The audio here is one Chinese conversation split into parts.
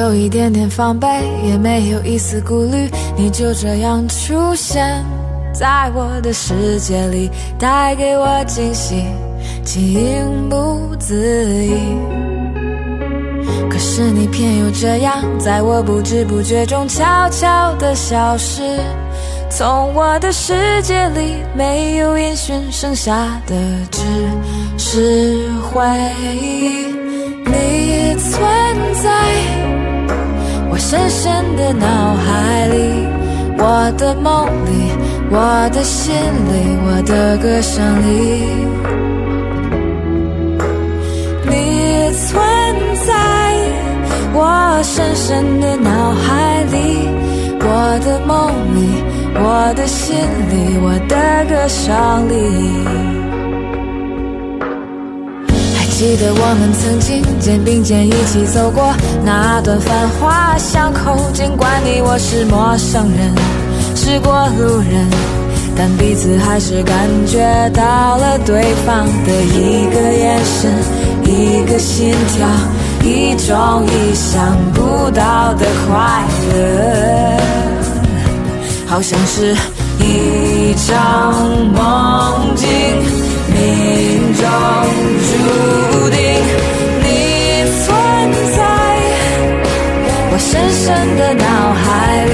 有一点点防备，也没有一丝顾虑，你就这样出现在我的世界里，带给我惊喜，情不自已。可是你偏又这样，在我不知不觉中悄悄地消失，从我的世界里没有音讯，剩下的只是回忆。你存在我深深的脑海里，我的梦里，我的心里，我的歌声里。你存在我深深的脑海里，我的梦里，我的心里，我的歌声里。记得我们曾经肩并肩一起走过那段繁华巷口，尽管你我是陌生人，是过路人，但彼此还是感觉到了对方的一个眼神，一个心跳，一种意想不到的快乐，好像是一场梦境，命中注定。你存在我深深的脑海里，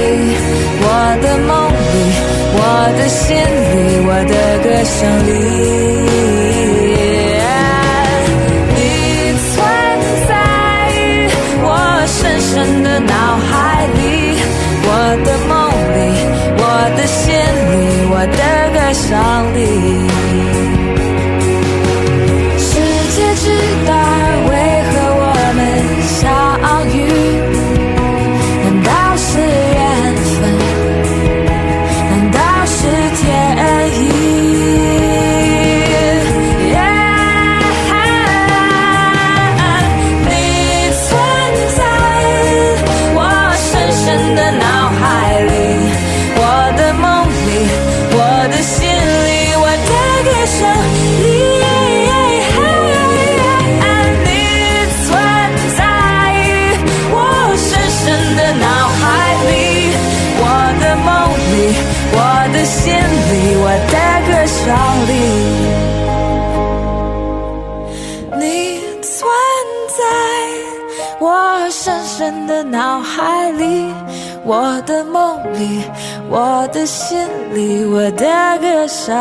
我的梦里，我的心里，我的歌声里。你存在我深深的脑海里，我的梦里，我的心里，我的歌声里。世界之大，为何我们相遇？难道是缘分？难道是天意？你存在我深深的脑海里，我的梦里，我的心里，我的歌声里。我的心里，我的歌声里。你存在我深深的脑海里，我的梦里，我的心里，我的歌声